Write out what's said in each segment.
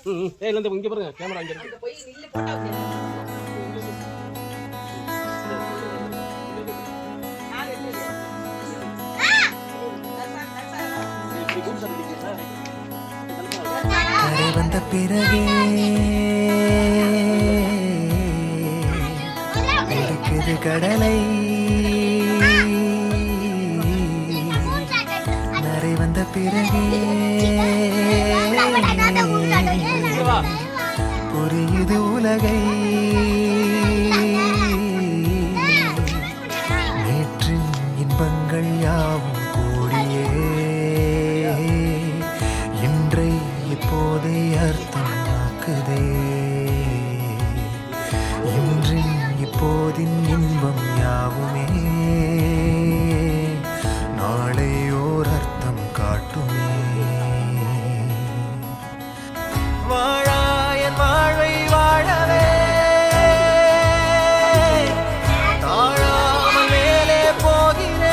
ஏய் இல்ல இங்க பாருங்க கேமரா இங்க இருக்கு. போய் நில்லு போட்டா கரை வந்த பிறகே இருக்குது கடலை நரை வந்த பிறகே புரியுது உலகை நேற்றின் இன்பங்கள் யாவும் கூடியே இன்றை இப்போதை அர்த்தமாக்குதே இன்றின் இப்போதின் இன்பம் யாவுமே நாளை ஓர் அர்த்தம் காட்டுமே வாழாயன் வாழ்வை வாழவே தாழாமல் மேலே போகிறேன்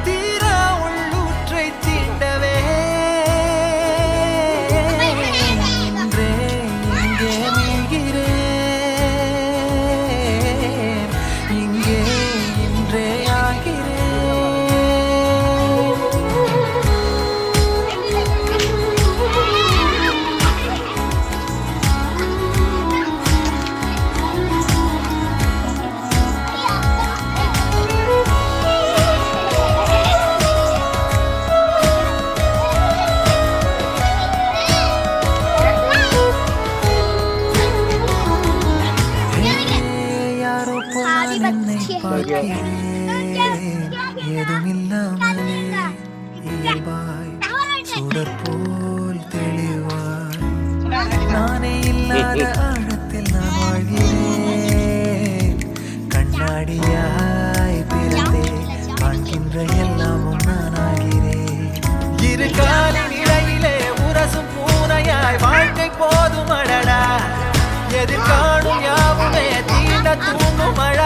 தீரா உள்ளூற்றை தீண்டவே இன்றே இங்கே மீள்கிறேன் இங்கே இன்றே ஆகிறேன் யாரோ போல் என்னை பார்க்கிறேன் ஏதுமில்லாமலே இயல்பாய் சுடர் போல் தெளிவாய் நானே இல்லாத ஆழத்தில் நான் வாழ்கிறேன் கண்ணாடியாய் பிறந்தே காண்கின்ற எல்லாமும் நான் ஆகிறேன் இரு காலின் இடையிலே உரசும் பூனையாய் வாழ்க்கை போதும் அடடா எதிர்காணும் யாவுமே தீண்ட தூங்கும் மழை